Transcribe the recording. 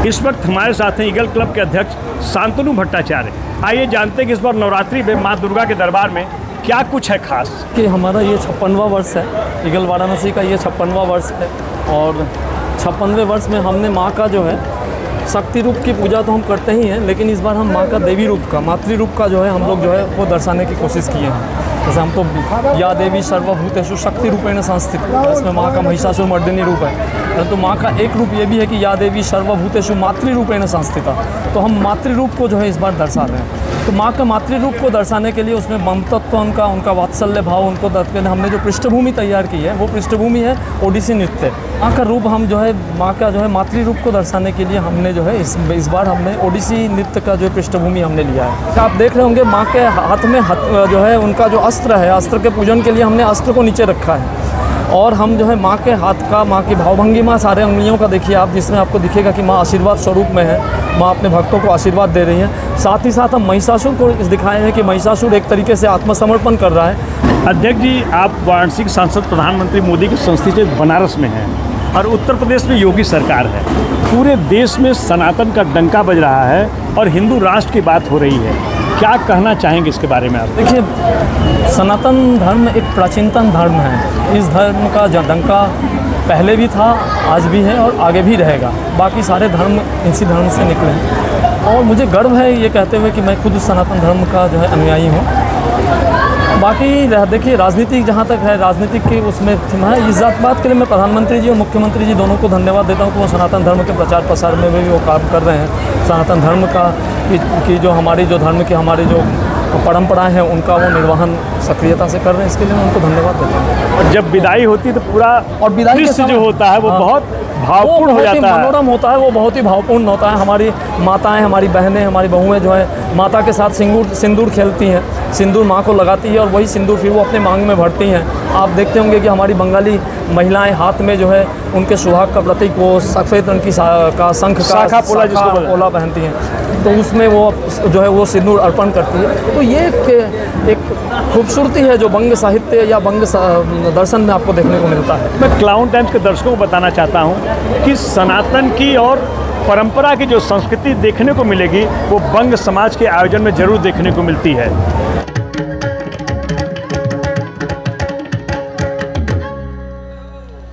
इस वक्त हमारे साथ हैं ईगल क्लब के अध्यक्ष शांतनु भट्टाचार्य। आइए जानते हैं कि इस बार नवरात्रि में माँ दुर्गा के दरबार में क्या कुछ है खास। कि हमारा ये 56वां वर्ष है, ईगल वाराणसी का ये 56वां वर्ष है और 56वें वर्ष में हमने माँ का जो है शक्ति रूप की पूजा तो हम करते ही हैं, लेकिन इस बार हम माँ का देवी रूप का, मातृ रूप का जो है हम लोग जो है वो दर्शाने की कोशिश किए हैं। जैसे हम तो या देवी सर्वभूतेषु शक्ति रूपेण संस्थित, इसमें माँ का महिषासुर मर्दिनी रूप है, परंतु माँ का एक रूप ये भी है कि या देवी सर्वभूतेषु मातृ रूपेण संस्थिता। तो हम मातृ रूप को जो है इस बार दर्शा रहे हैं। तो माँ का मातृ रूप को दर्शाने के लिए उसमें ममतत्व उनका वात्सल्य भाव उनको दर्शाने हमने जो पृष्ठभूमि तैयार की है वो पृष्ठभूमि है ओडिसी नृत्य। माँ का रूप हम जो है माँ का जो है मातृ रूप को दर्शाने के लिए हमने जो है इस बार हमने ओडिसी नृत्य का जो पृष्ठभूमि हमने लिया है। आप देख रहे होंगे माँ के हाथ में जो है उनका जो अस्त्र है, अस्त्र के पूजन के लिए हमने अस्त्र को नीचे रखा है और हम जो है माँ के हाथ का, माँ की भावभंगिमा सारे अंगुलियों का देखिए आप, जिसमें आपको दिखेगा कि माँ आशीर्वाद स्वरूप में है, माँ अपने भक्तों को आशीर्वाद दे रही है। साथ ही साथ हम महिषासुर को दिखाए हैं कि महिषासुर एक तरीके से आत्मसमर्पण कर रहा है। अध्यक्ष जी, आप वाराणसी के सांसद प्रधानमंत्री मोदी की संस्थित बनारस में हैं और उत्तर प्रदेश में योगी सरकार है। पूरे देश में सनातन का डंका बज रहा है और हिंदू राष्ट्र की बात हो रही है, क्या कहना चाहेंगे इसके बारे में आप? देखिए, सनातन धर्म एक प्राचीनतम धर्म है। इस धर्म का डंका पहले भी था, आज भी है और आगे भी रहेगा। बाकी सारे धर्म इसी धर्म से निकले हैं और मुझे गर्व है ये कहते हुए कि मैं खुद सनातन धर्म का जो है अनुयायी हूँ। बाकी देखिए, राजनीति जहाँ तक है, राजनीतिक की उसमें है, इस बात के लिए मैं प्रधानमंत्री जी और मुख्यमंत्री जी दोनों को धन्यवाद देता हूँ कि वो सनातन धर्म के प्रचार प्रसार में भी वो काम कर रहे हैं। सनातन धर्म का की जो हमारी जो धर्म की हमारी जो परंपराएं हैं उनका वो निर्वहन सक्रियता से कर रहे हैं, इसके लिए मैं उनको धन्यवाद देता हूँ। और जब विदाई होती है तो पूरा और विदाई जो होता है वो बहुत भावपूर्ण हो जाता है, मनोरम होता है, वो बहुत ही भावपूर्ण होता है। हमारी माताएं, हमारी बहनें, हमारी बहुएं जो है माता के साथ सिंदूर खेलती हैं, सिंदूर माँ को लगाती है और वही सिंदूर फिर वो अपने मांग में भरती हैं। आप देखते होंगे कि हमारी बंगाली महिलाएं हाथ में जो है उनके सुहाग का प्रतीक वो सफ़ेद रंग की का शंख का पोला पहनती हैं, तो उसमें वो जो है वो सिंदूर अर्पण करती है। तो ये एक खूबसूरती है जो बंग साहित्य या बंग दर्शन में आपको देखने को मिलता है। मैं क्लाउन टाइम्स के दर्शकों को बताना चाहता हूँ कि सनातन की और परंपरा की जो संस्कृति देखने को मिलेगी वो बंग समाज के आयोजन में जरूर देखने को मिलती है।